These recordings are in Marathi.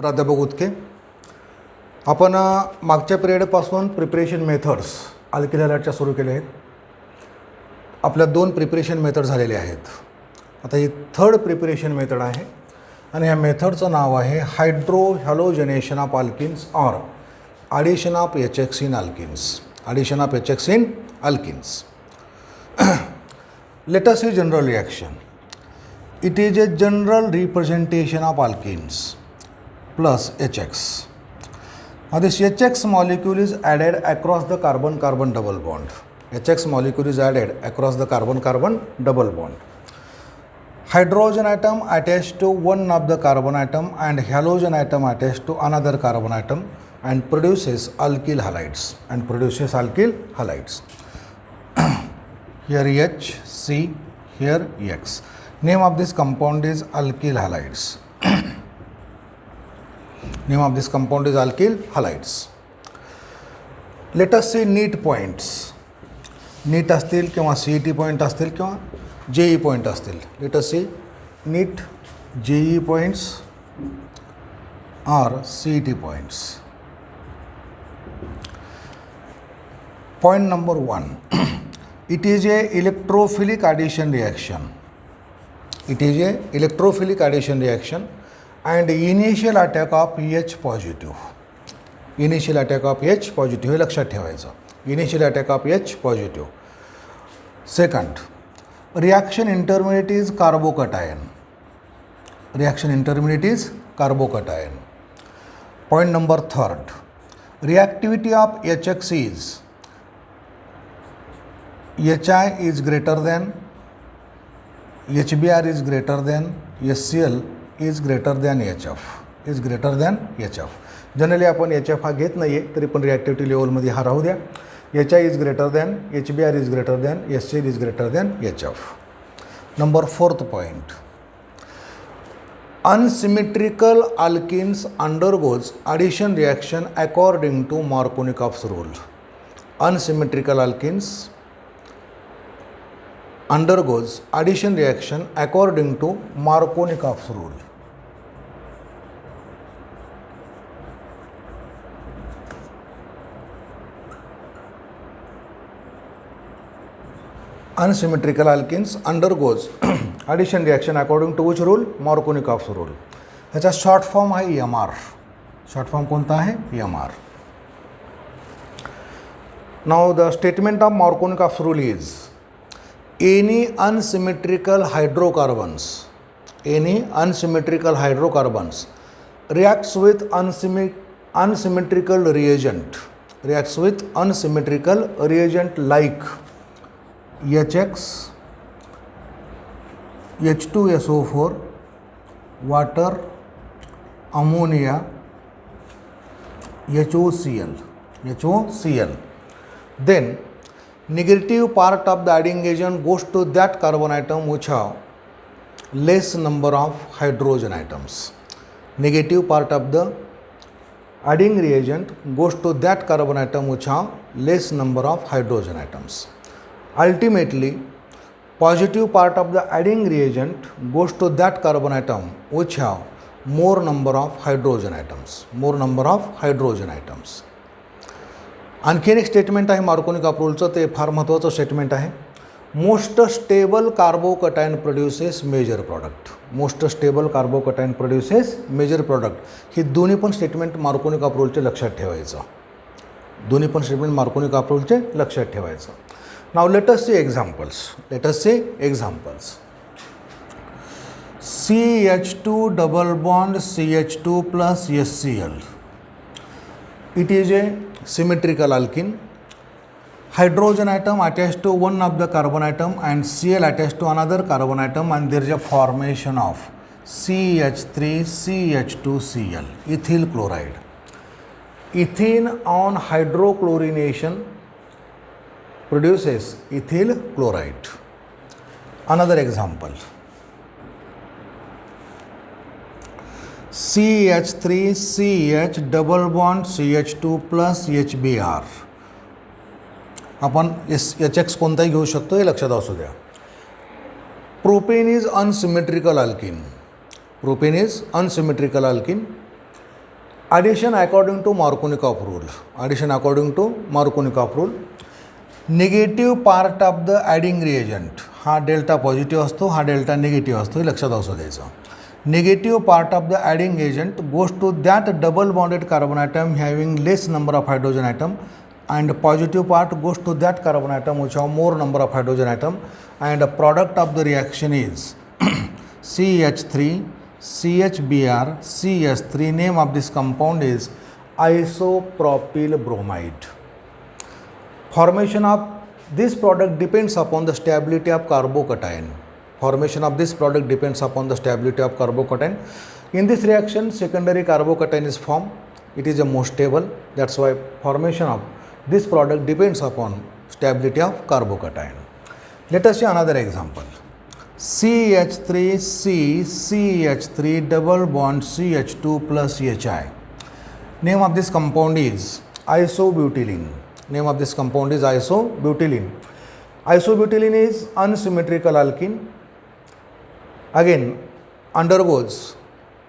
प्राध्यापक उदके. आपण मागच्या पिरियडपासून प्रिपरेशन मेथड्स अल्किल हॅलाइडच्या सुरू केले आहेत. आपल्या 2 प्रिपरेशन मेथड झालेले आहेत. आता ही 3rd प्रिपरेशन मेथड आहे आणि ह्या मेथडचं नाव आहे hydro halogenation of alkenes or addition of HX in alkenes. Addition of HX in alkenes. Let us see general reaction. It is a general representation of alkenes plus HX. Now this HX molecule is added across the carbon-carbon double bond. HX molecule is added across the carbon-carbon double bond. Hydrogen atom attached to one of the carbon atom and halogen atom attached to another carbon atom and produces alkyl halides. Here H, C, here X. Name of this compound is alkyl halides. Name of this compound is alkyl halides. Let us see neat points. Neat असतील किंवा CET point असतील किंवा JE point असतील. Let us see neat JE points or CET points. Point number 1. It is a electrophilic addition reaction. It is a electrophilic addition reaction and initial attack of H positive. Initial attack of H positive हे लक्षात ठेवायचं. Initial attack of H positive. Second, reaction intermediate is carbocation. Reaction intermediate is carbocation. Point number 3rd, reactivity of HX is HI is greater than, HBr is greater than, HCl is greater than HF. is greater than HF. Generally आपण HF हा घेत नाही आहे तरी पण रिॲक्टिव्हिटी लेवलमध्ये हा राहू द्या. HI is greater than, HBr is greater than, HCl is greater than HF. Number 4th point. Unsymmetrical alkenes undergoes addition reaction according to Markovnikov's rule. Unsymmetrical alkenes undergoes addition reaction according to Markovnikov's rule. Unsymmetrical alkenes undergoes addition reaction according to which rule? Markovnikov's rule. ह्याचा शॉर्ट फॉर्म आहे MR. शॉर्ट फॉर्म कोणता आहे? MR. Now the statement of Markovnikov's rule is any unsymmetrical hydrocarbons reacts with unsymmetrical reagent like HX, H2SO4, water, ammonia, HOCl. Then negative part of the adding agent goes to that carbon atom which have less number of hydrogen atoms. Negative part of the adding reagent goes to that carbon atom which have less number of hydrogen atoms. Ultimately, positive part of the adding reagent goes to that carbon atom which have more number of hydrogen atoms. आणखीन एक स्टेटमेंट आहे मार्कोनिकॉफ रूलचं, ते फार महत्त्वाचं स्टेटमेंट आहे. Most stable carbocation produces major product. Most stable carbocation produces major product. ही दोन्ही पण स्टेटमेंट मार्कोनिकॉफ रूलचे लक्षात ठेवायचं. Now let us see examples. CH2 double bond CH2 plus HCl. It is a symmetrical alkene. Hydrogen atom attached to one of the carbon atom and Cl attached to another carbon atom, and there is a formation of CH3CH2Cl, ethyl chloride. Ethene on hydrochlorination produces ethyl chloride. Another example, CH3CH double bond CH2 plus HBr. आपण HX कोणताही घेऊ शकतो, हे लक्षात असू द्या. Propane is unsymmetrical alkene. Addition according to Markovnikov rule. Addition according to Markovnikov rule. Negative part of the adding reagent. हा डेल्टा पॉझिटिव्ह असतो, हा डेल्टा निगेटिव्ह असतो, हे लक्षात असू द्यायचं. Negative part of the adding agent goes to that double bonded carbon atom having less number of hydrogen atom, and positive part goes to that carbon atom which have more number of hydrogen atom, and the product of the reaction is CH3 CHBr CH3. Name of this compound is isopropyl bromide. Formation of this product depends upon the stability of carbocation. Formation of this product depends upon the stability of carbocation. In this reaction, secondary carbocation is formed. It is a most stable. That's why formation of this product depends upon stability of carbocation. Let us see another example. CH3C CH3 double bond CH2 plus HI. Name of this compound is isobutylene. Name of this compound is isobutylene. Isobutylene is unsymmetrical alkene. Again, undergoes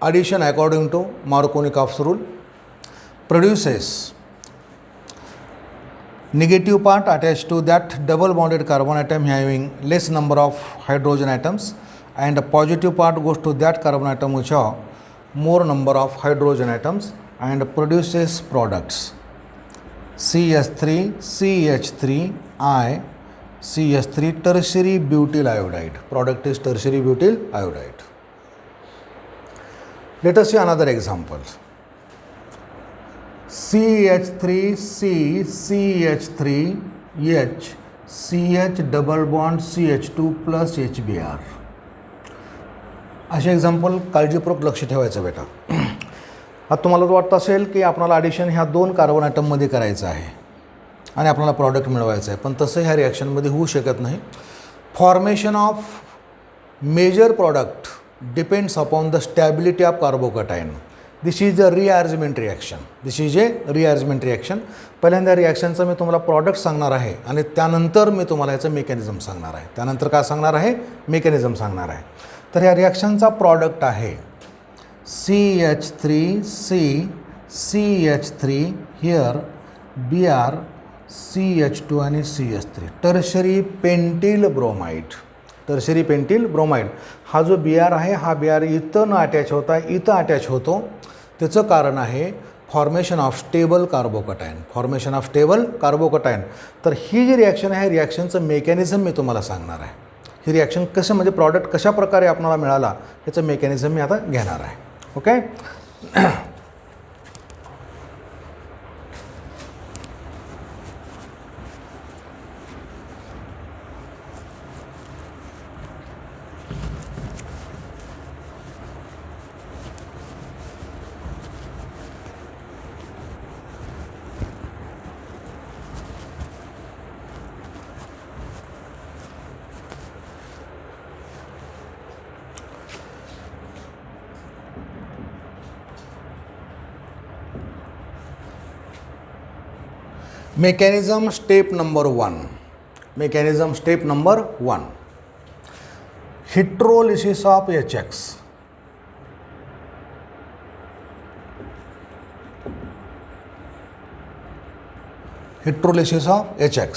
addition according to Markovnikov's rule, produces negative part attached to that double bonded carbon atom having less number of hydrogen atoms, and the positive part goes to that carbon atom which have more number of hydrogen atoms, and produces products CH3 CH3I CH3 tertiary butyl iodide. Product is tertiary butyl iodide. Let us see another example. CH3C CH3H CH double bond CH2 plus HBr. असे एक्झाम्पल काळजीपूर्वक लक्ष ठेवायचं बेटा. आता तुम्हाला वाटतं असेल की आपल्याला ॲडिशन ह्या दोन कार्बन ॲटममध्ये करायचं आहे आणि आपल्याला प्रॉडक्ट मिळवायचं आहे, पण तसं ह्या रिॲक्शनमध्ये होऊ शकत नाही. Formation of major product depends upon the stability of carbocation. This is a rearrangement reaction. This is a rearrangement reaction. पहिल्यांदा रिॲक्शनचं मी तुम्हाला प्रॉडक्ट सांगणार आहे आणि त्यानंतर मी तुम्हाला याचं मेकॅनिझम सांगणार आहे. त्यानंतर काय सांगणार आहे? मेकॅनिझम सांगणार आहे. तर ह्या रिॲक्शनचा प्रॉडक्ट आहे CH3C CH3 here Br CH2 आणि CH3 tertiary pentyl bromide. Tertiary pentyl bromide हा जो Br आहे हा Br इथं न अटॅच होता इथं अटॅच होतो. त्याचं कारण आहे formation of stable carbocation. Formation of stable carbocation. तर ही जी रिॲक्शन आहे रिॲक्शनचं मेकॅनिझम मी तुम्हाला सांगणार आहे. ही रिॲक्शन कसं म्हणजे प्रॉडक्ट कशा प्रकारे आपल्याला मिळाला याचं मेकॅनिझम मी आता घेणार आहे. Okay. Mechanism step number 1. Mechanism step number 1. Heterolysis of HX. Heterolysis of HX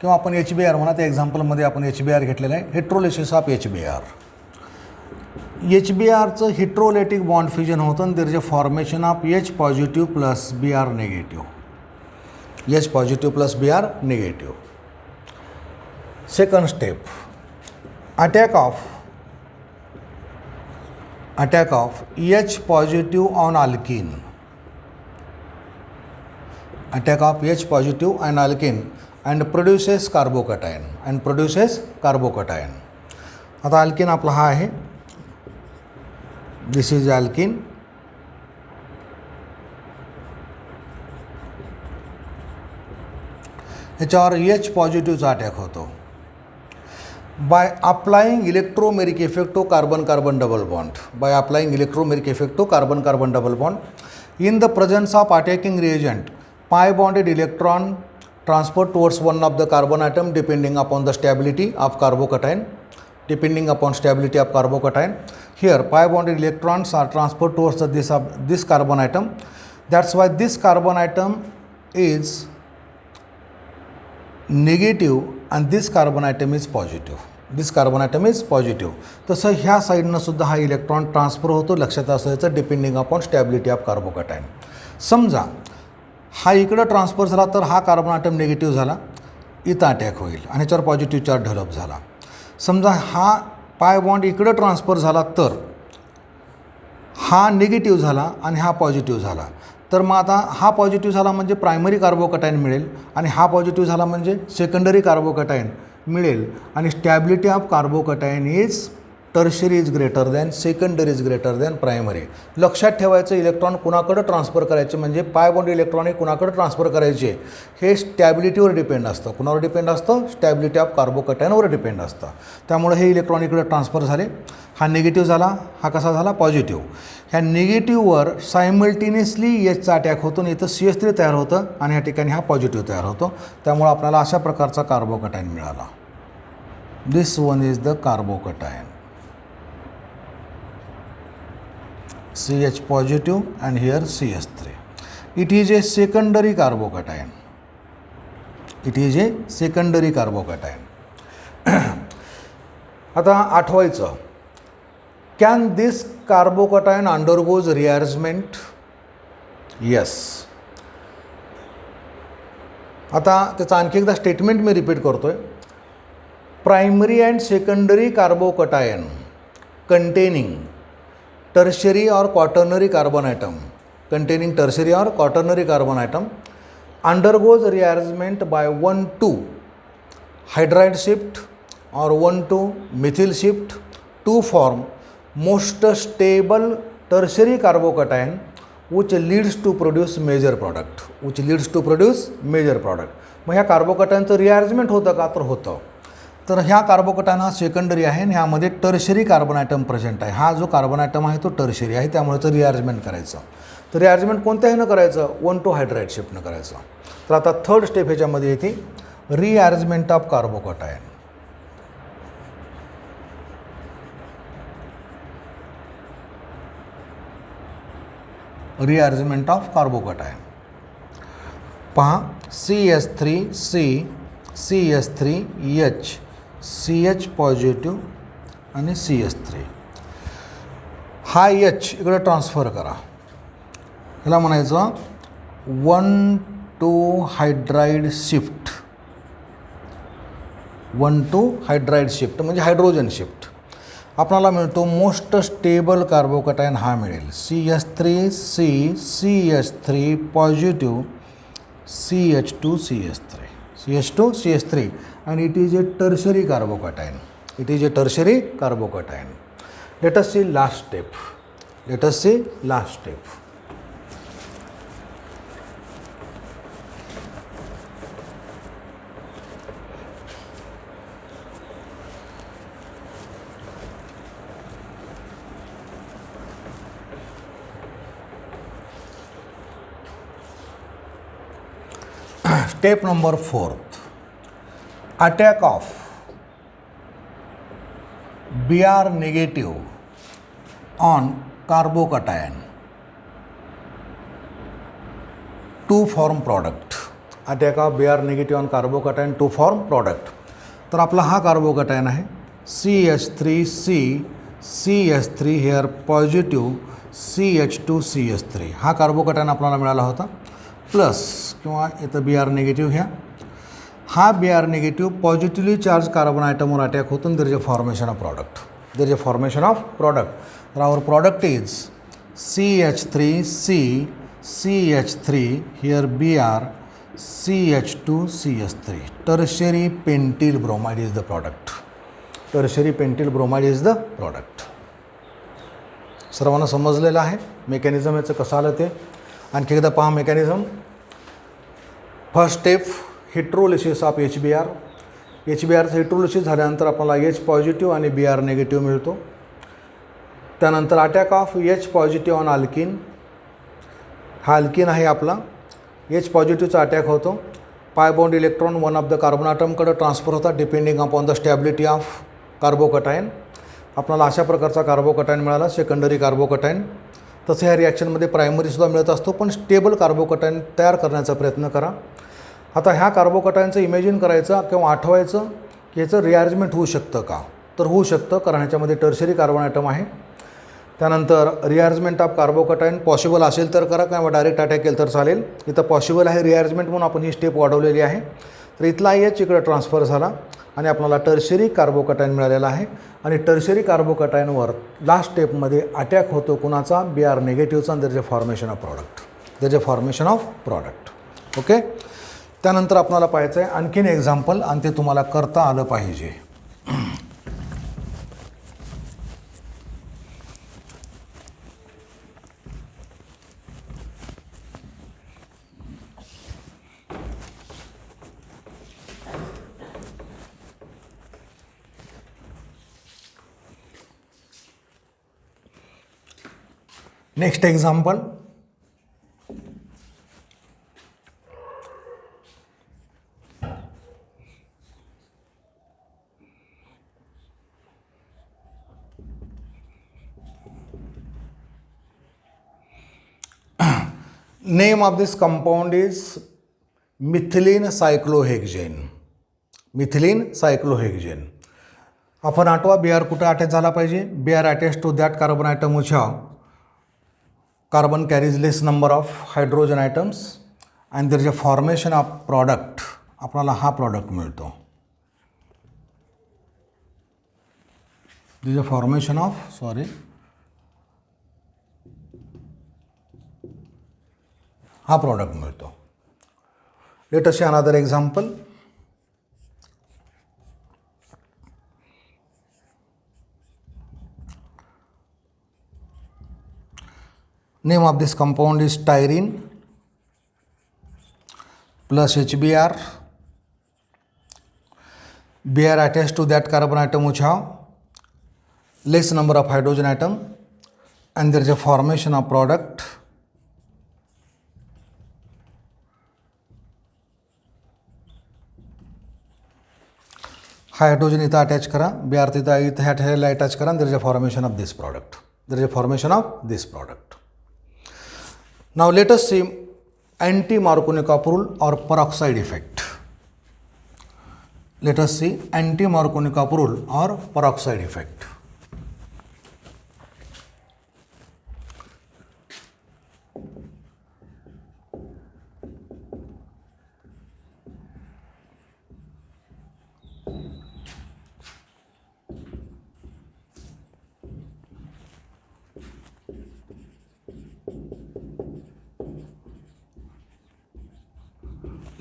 किंवा आपण HBr म्हणा. त्या एक्झाम्पलमध्ये आपण HBr घेतलेलं आहे. Heterolysis of HBr. HBrचं हिट्रोलेटिक बॉन्ड फ्युजन होतं आणि there is a formation of H positive plus Br negative. H positive plus Br negative. Second step, attack of H positive on alkene. Attack of H positive on alkene and produces carbocation. आता alkene आपला हा आहे. This is alkene. ह्याच्यावर H पॉझिटिव्हचा अटॅक होतो. By applying electromeric effect to carbon carbon double bond. By applying electromeric effect to carbon carbon double bond in the presence of attacking reagent pi bonded electron transport towards one of the carbon atom depending upon the stability of carbocation. here pi bonded electrons are transferred towards this carbon atom. That's why this carbon atom is negative and this carbon atom is positive. This carbon atom is positive. तसं ह्या साईडनं सुद्धा हा इलेक्ट्रॉन ट्रान्सफर होतो. लक्षात असायचं depending upon stability of carbocation. समजा हा इकडं ट्रान्सफर झाला तर हा कार्बन आयटम निगेटिव्ह झाला, इथं अटॅक होईल आणि ह्याच्यावर पॉझिटिव्ह चार्ज डेव्हलप झाला. समजा हा पाय बॉन्ड इकडं ट्रान्सफर झाला तर हा निगेटिव्ह झाला आणि हा पॉझिटिव्ह झाला. तर मग आता हा पॉझिटिव्ह झाला म्हणजे प्रायमरी कार्बोकॅटायन मिळेल आणि हा पॉझिटिव्ह झाला म्हणजे सेकंडरी कार्बोकॅटायन मिळेल. आणि stability of carbocation is tertiary is greater than secondary is greater than primary. लक्षात ठेवायचं इलेक्ट्रॉन कुणाकडं ट्रान्सफर करायचे म्हणजे पाय बॉन्ड इलेक्ट्रॉन हे कुणाकडं ट्रान्सफर करायचे हे स्टॅबिलिटीवर डिपेंड असतं. कुणावर डिपेंड असतं? स्टॅबिलिटी ऑफ कार्बोकॅटायनवर डिपेंड असतं. त्यामुळे हे इलेक्ट्रॉन इकडे ट्रान्सफर झाले. हा निगेटिव्ह झाला, हा कसा झाला? पॉझिटिव्ह. ह्या निगेटिव्हवर सायमल्टेनियसली एचचा अटॅक होतो आणि इथं CH3 तयार होतं आणि ह्या ठिकाणी हा पॉझिटिव्ह तयार होतो. त्यामुळे आपल्याला अशा प्रकारचा कार्बोकॅटायन मिळाला. This one is the carbocation. CH positive and here CH3. It is a secondary carbocation. It is a secondary carbocation. आता आठवायचं, can this carbocation undergoes rearrangement? Yes. आता त्याचं आणखी एकदा स्टेटमेंट मी रिपीट करतोय. Primary and secondary carbocation containing tertiary or quaternary carbon atom undergoes rearrangement by 1,2 hydride shift or 1,2 methyl shift to form most stable tertiary carbocation which leads to produce major product. मग ह्या कार्बोकॅटायनचं रिअरेंजमेंट होतं का? तर होतं. तर ह्या कार्बोकॅटायन हा सेकंडरी आहे आणि ह्यामध्ये टर्शरी कार्बन आयटम प्रेझेंट आहे. हा जो कार्बन आयटम आहे तो टर्शरी आहे, त्यामुळे तर रिअरेंजमेंट करायचं. तर रिअरेंजमेंट कोणत्या ह्यानं करायचं? 1,2 हायड्राईड शिफ्टनं करायचं. तर आता थर्ड स्टेप ह्याच्यामध्ये येते rearrangement of carbocation. Rearrangement of carbocation पहा, CH3C CH3H CH पॉझिटिव्ह आणि CH3. हा H इकडे ट्रान्सफर करा. ह्याला म्हणायचं 1,2 हायड्राईड शिफ्ट. 1,2 हायड्राईड शिफ्ट म्हणजे हायड्रोजन शिफ्ट. आपल्याला मिळतो मोस्ट स्टेबल कार्बोकॅटायन हा मिळेल. CH3C CH3 positive CH2 CH3 and it is a tertiary carbocation. Let us see last step. Step number 4. Attack of Br negative on carbocation to form product. Attack of Br negative on carbocation to form product. तर आपला हा कार्बोकॅटायन आहे CH3C CH3 here positive CH2 CH3. हा कार्बोकॅटायन आपल्याला मिळाला होता प्लस किंवा इथं Br निगेटिव्ह घ्या. हा Br negative positively charge carbon आयटमवर अटॅक होतो. There is a formation of product. तर our product is CH3C CH3 here Br CH2 CH3. Tertiary pentyl bromide is the product. सर्वांना समजलेलं आहे मेकॅनिझम याचं कसं आलं ते. आणखी एकदा पहा mechanism. First step heterolysis of HBr. HBrचं हिट्रोलिसिस झाल्यानंतर आपल्याला H पॉझिटिव्ह आणि Br निगेटिव्ह मिळतो. त्यानंतर attack of H positive on alkene. हा अल्किन आहे आपला. H पॉझिटिव्हचा अटॅक होतो. Pi bond electron one of the carbon ॲटमकडे ट्रान्सफर होतात depending upon the stability of carbocation. आपल्याला अशा प्रकारचा कार्बोकटायन मिळाला, सेकंडरी कार्बोकटायन. तसं ह्या रिॲक्शनमध्ये प्रायमरीसुद्धा मिळत असतो, पण स्टेबल कार्बोकटायन तयार करण्याचा प्रयत्न करा. आता ह्या कार्बोकटायनचं इमॅजिन करायचं किंवा आठवायचं की ह्याचं रिअरेंजमेंट होऊ शकतं का, तर होऊ शकतं, कारण ह्याच्यामध्ये टर्शरी कार्बन ॲटम आहे. त्यानंतर रिअरेंजमेंट ऑफ कार्बोकटायन पॉसिबल असेल तर करा किंवा डायरेक्ट अटॅक केलं तर चालेल. इथं पॉसिबल आहे रिअरेंजमेंट म्हणून आपण ही स्टेप वाढवलेली आहे. तर इथला एच इकडे ट्रान्सफर झाला आणि आपल्याला टर्शरी कार्बोकटायन मिळालेला आहे. आणि टर्शरी कार्बोकटायनवर लास्ट स्टेपमध्ये अटॅक होतो कुणाचा, Br निगेटिव्हचा, आणि त्याचे फॉर्मेशन ऑफ प्रॉडक्ट, त्याचे फॉर्मेशन ऑफ प्रॉडक्ट. ओके. त्यानंतर आपल्याला पाहायचं आहे आणखीन एक्झाम्पल, आणि ते तुम्हाला करता आलं पाहिजे. Next example. Name of this compound is methylene cyclohexane. Methylene cyclohexane. आपण आठवा Br कुठं अटॅच झाला पाहिजे, Br attach to that carbon atom which have carbon carries less number of hydrogen atoms and there is a formation of product. आपल्याला हा प्रॉडक्ट मिळतो. there is a formation of हा प्रॉडक्ट मिळतो. Late us see another example. Name of this compound is styrene plus HBr. Br attached to that carbon atom which have less number of hydrogen atom and there is a formation of product. Hydrogen इथं अटॅच करा, Br तिथं ह्या अटॅच करा, there is a formation of this product. There is a formation of this product. Now let us see anti-Markovnikov rule or peroxide effect. Let us see anti-Markovnikov rule or peroxide effect.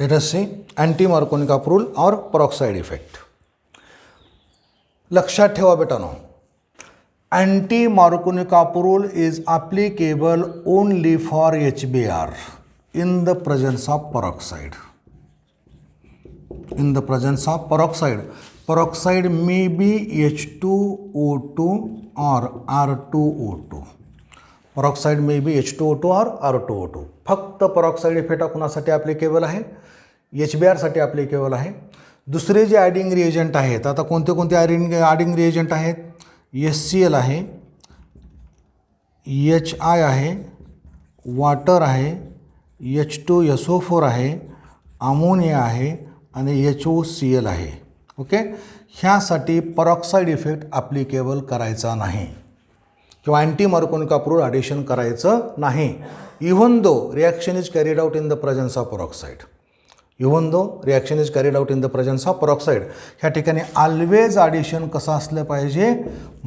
Let us see anti-Markovnikov rule or peroxide effect. लक्षात ठेवा बेटानो, anti-Markovnikov rule is applicable only for HBr in the presence of peroxide. In the presence of peroxide, peroxide may be H2O2 or R2O2. peroxide may be H2O2 or R2O2. फक्त peroxide इफेक्ट कुणासाठी ॲप्लिकेबल आहे, HBr साठी ॲप्लिकेबल आहे. दुसरे जे ॲडिंग रिएजंट आहेत, आता कोणते कोणते ॲडिंग रिएजंट आहेत, HCl आहे, HI आहे, वॉटर आहे, H2SO4 आहे, अमोनिया आहे आणि HOCl आहे. ओके. ह्यासाठी peroxide इफेक्ट ॲप्लिकेबल करायचा नाही किंवा anti-Markovnikov rule ॲडिशन करायचं नाही. Even though reaction is carried out in the presence of peroxide. Even though reaction is carried out in the presence of peroxide. ह्या ठिकाणी ऑलवेज ॲडिशन कसं असलं पाहिजे,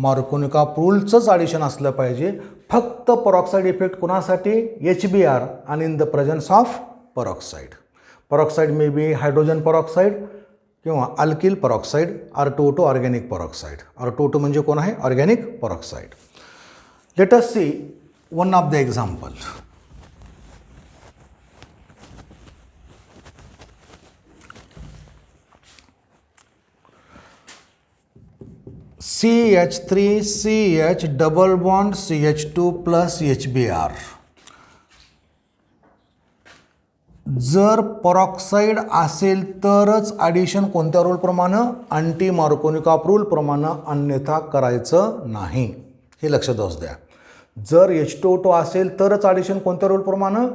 Markovnikov रूलचंच ॲडिशन असलं पाहिजे. फक्त peroxide इफेक्ट कुणासाठी, HBr आणि in the presence of peroxide. peroxide may be hydrogen peroxide किंवा alkyl peroxide, R2O2 organic peroxide. R2O2 म्हणजे कोण आहे, organic peroxide. Let us see one of the example. CH3CH double bond CH2 plus HBr. जर परॉक्साईड असेल तरच ॲडिशन कोणत्या रूलप्रमाणे, अँटी मार्कोनिकॉफ रूलप्रमाणे, अन्यथा करायचं नाही. हे लक्षात असू द्या. जर H2O2 असेल तरच ॲडिशन कोणत्या रूलप्रमाणे,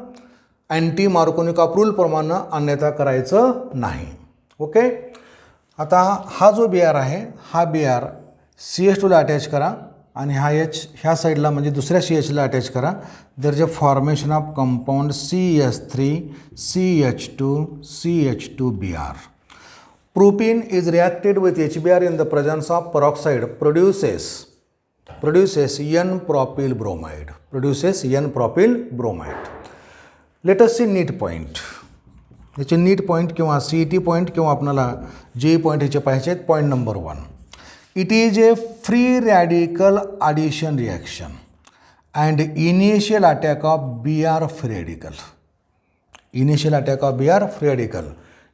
अँटी मार्कोनिकॉफ रूलप्रमाणे, अन्यथा करायचं नाही. ओके. आता हा जो Br आहे हा Br CH2ला अटॅच करा आणि हा H ह्या साईडला म्हणजे दुसऱ्या CHला अटॅच करा. There is a formation of compound CH3 CH2 CH2Br. Propene is reacted with HBr in the presence of peroxide produces N-propyl bromide. Let us see neat point. याचे नीट पॉईंट किंवा CET पॉईंट किंवा आपल्याला JEE पॉईंट ह्याचे पाहिजे आहेत. Point number 1, it is a free radical addition reaction and initial attack of Br free radical. Free radical.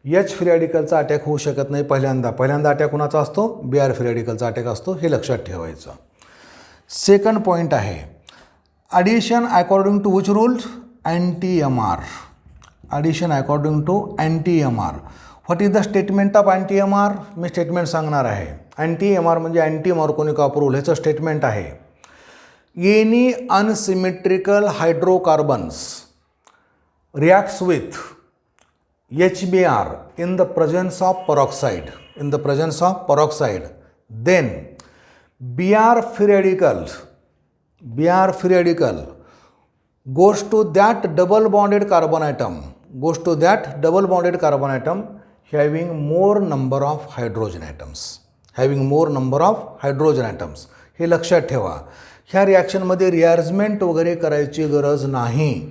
H free रॅडिकलचा अटॅक होऊ शकत नाही पहिल्यांदा अटॅक कोणाचा असतो, Br फ्री रॅडिकलचा अटॅक असतो. हे लक्षात ठेवायचं. सेकंड पॉईंट आहे addition according to which rule, anti-MR. Addition according to anti-MR. What is the statement of anti-MR? Me statement सांगणार आहे. anti-MR म्हणजे अँटी मार्कोनिकॉफ रूल, ह्याचं स्टेटमेंट आहे any unsymmetrical hydrocarbons reacts with HBr in the presence of peroxide, then Br free radical goes to that double bonded carbon atom having more number of hydrogen atoms. हे लक्षात ठेवा. ह्या रिॲक्शनमध्ये रिअरेंजमेंट वगैरे करायची गरज नाही.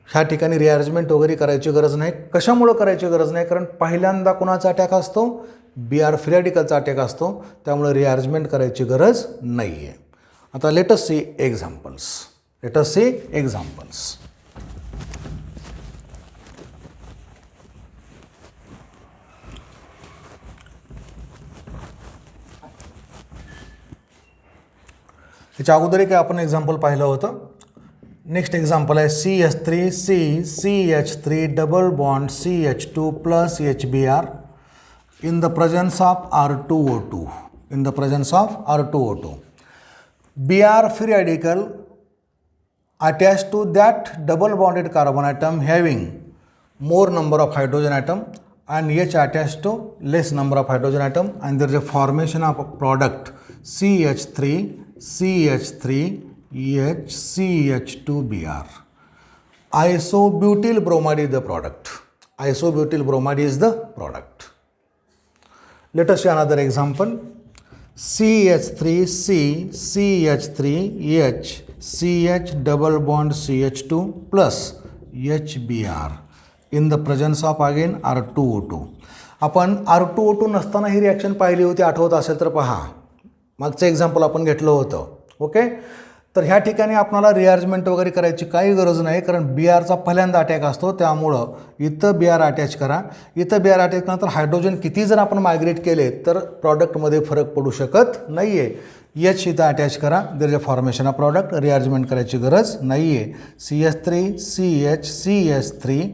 ह्या ठिकाणी रिअरेंजमेंट वगैरे करायची गरज नाही. कशामुळं करायची गरज नाही, कारण पहिल्यांदा कोणाचा अटॅक असतो, Br फ्री रॅडिकलचा अटॅक असतो. त्यामुळे रिअरेंजमेंट करायची गरज नाही आहे. आता लेट अस सी एक्झाम्पल्स. याच्या अगोदर एक आपण एक्झाम्पल पाहिलं होतं. नेक्स्ट एक्झाम्पल आहे CH3C CH3 double bond CH2 plus HBr in the presence of R2O2. Br free radical attached to that double bonded carbon atom having more number of hydrogen atom and H attached to less number of hydrogen atom, and there is a formation of a product CH3CH3HCH2Br. Isobutyl bromide is the product. Let us see another example. CH3C CH3H CH double bond CH2 plus HBr in the presence of again R2O2. आपण R2O2 नसताना ही रिॲक्शन पाहिली होती, आठवत असेल तर पहा. मागचं एक्झाम्पल आपण घेतलं होतं. ओके. तर ह्या ठिकाणी आपल्याला रिअरेंजमेंट वगैरे करायची काही गरज नाही, कारण Brचा पहिल्यांदा अटॅक असतो. त्यामुळं इथं Br अटॅच करा. इथं Br अटॅच केल्यानंतर हायड्रोजन किती जर आपण मायग्रेट केले तर प्रॉडक्टमध्ये फरक पडू शकत नाही आहे. H इथं अटॅच करा. There is a formation of product. Rearrangement करायची गरज नाही आहे. CH3 CH CH3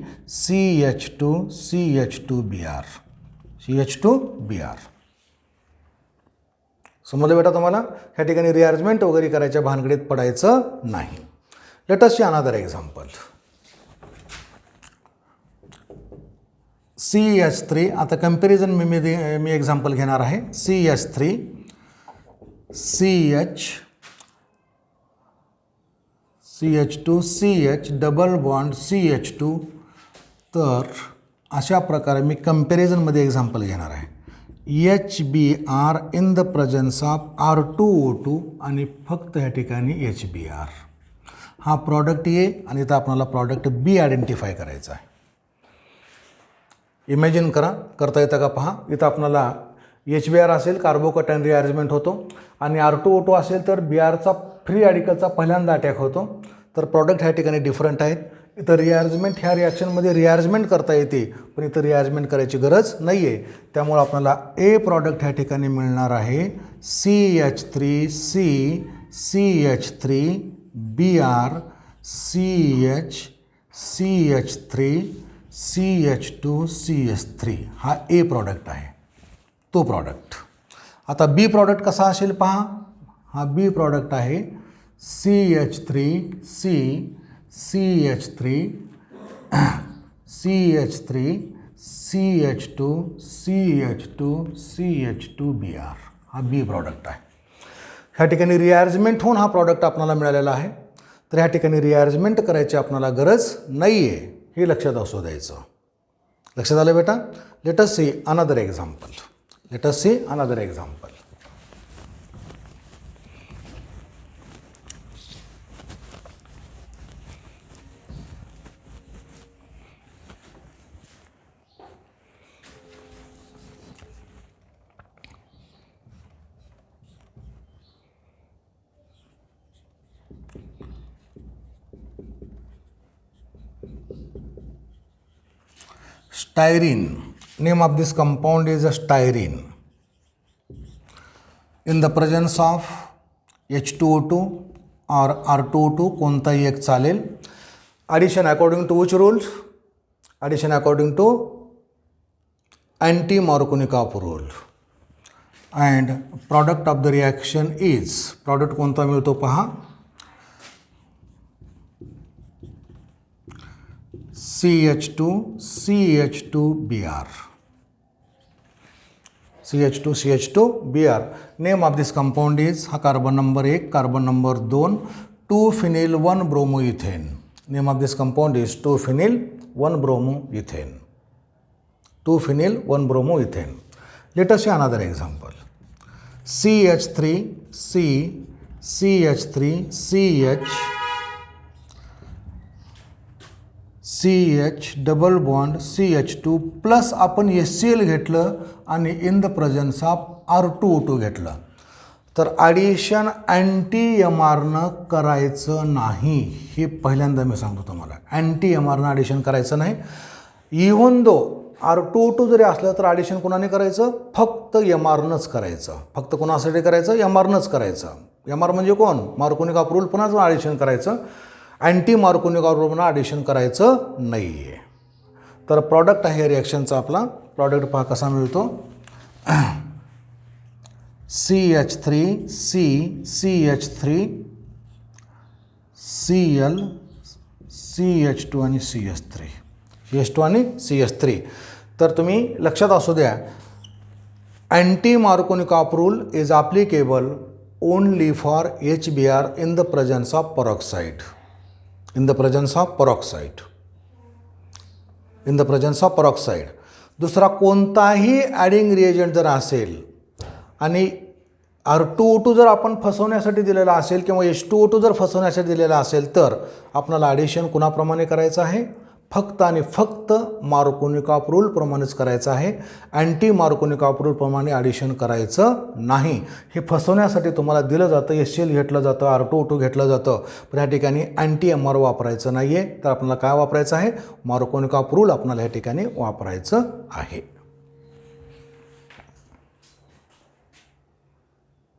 CH2Br. समजलं बेटा तुम्हाला. ह्या ठिकाणी रिअरेंजमेंट वगैरे करायच्या भानगडीत पडायचं नाही. Late us see another example. CH3. आता कंपॅरिझन मी एक्झाम्पल घेणार आहे. CH3 CH2 CH double bond CH2. तर अशा प्रकारे मी कंपॅरिझनमध्ये एक्झाम्पल घेणार आहे. HBr in the presence of R2O2 आणि फक्त ह्या ठिकाणी HBr. हा प्रॉडक्ट A आणि इथं आपल्याला प्रॉडक्ट B आयडेंटिफाय करायचा आहे. इमॅजिन करता येतं का पहा. इथं आपल्याला HBr असेल, कार्बोकॅटायन रिअरेंजमेंट होतो, आणि R2O2 असेल तर Brचा फ्री रॅडिकलचा पहिल्यांदा अटॅक होतो. तर प्रॉडक्ट ह्या ठिकाणी डिफरंट आहेत. इथं रिअरेंजमेंट ह्या रिॲक्शनमध्ये रिअरेंजमेंट करता येते, पण इथं रिअरेंजमेंट करायची गरज नाही आहे. त्यामुळं आपल्याला ए प्रॉडक्ट ह्या ठिकाणी मिळणार आहे CH3C CH3Br CH CH3 CH2 CH3 हा ए प्रॉडक्ट आहे, तो प्रॉडक्ट. आता बी प्रॉडक्ट कसा असेल पहा, हा बी प्रॉडक्ट आहे CH3 CH3 CH3 CH2 CH2 CH2Br हा बी प्रॉडक्ट आहे. ह्या ठिकाणी रिअरेंजमेंट होऊन हा प्रॉडक्ट आपल्याला मिळालेला आहे. तर ह्या ठिकाणी रिअरेंजमेंट करायची आपल्याला गरज नाही आहे, हे लक्षात असू द्यायचं. लक्षात आलं बेटा? Late us see another example. Late us see another example. Styrene, name of this compound is a styrene. In the presence of H2O2 or R2O2 कोणताही एक चालेल. Addition according to which rules? Addition according to anti-Markovnikov rule. And product of the reaction is, product कोणता मिळतो पहा, CH2 CH2Br. CH2 CH2Br. Name of this compound is, हा carbon number 1, carbon number 2, 2-phenyl 1-bromoethane. Name of this compound is 2-phenyl 1-bromoethane. 2-phenyl 1-bromoethane. Let us see another example. CH3 CH3 CH double bond CH2 plus आपण HCl घेतलं आणि in the presence of R2O2 घेतलं. तर ॲडिशन अँटी MRनं करायचं नाही, हे पहिल्यांदा मी सांगतो तुम्हाला. अँटी MRनं ॲडिशन करायचं नाही. इव्हन दो R2O2 जरी असलं तर ॲडिशन कोणाने करायचं, फक्त MRनंच करायचं. फक्त कोणासाठी करायचं, MRनंच करायचं. MR म्हणजे कोण, मार्कोनिकॉफ रूल पुन्हाच ॲडिशन करायचं. अँटी मार्कोनिकॉफ रूल पुन्हा ॲडिशन करायचं नाही आहे. तर प्रॉडक्ट आहे रिॲक्शनचा आपला. प्रॉडक्ट पहा कसा मिळतो, CH3 CH3 Cl CH2 आणि CH3 CH2 आणि CH3. तर तुम्ही लक्षात असू द्या, anti Markovnikov rule is applicable only for HBr in the presence of peroxide. In the presence of peroxide. In the presence of peroxide. दुसरा कोणताही ॲडिंग रिएजंट जर असेल आणि R2O2 जर आपण फसवण्यासाठी दिलेला असेल किंवा H2O2 जर फसवण्यासाठी दिलेला असेल तर आपल्याला ॲडिशन कुणाप्रमाणे करायचं आहे, फक्त आणि फक्त मार्कोनिकॉफ रूलप्रमाणेच करायचं आहे. अँटी मार्कोनिकॉफ रूलप्रमाणे ॲडिशन करायचं नाही. हे फसवण्यासाठी तुम्हाला दिलं जातं, HCl घेतलं जातं, R2O2 घेतलं जातं, पण या ठिकाणी अँटी MR वापरायचं नाही आहे. तर आपल्याला काय वापरायचं आहे, मार्कोनिकॉफ रूल आपल्याला या ठिकाणी वापरायचं आहे.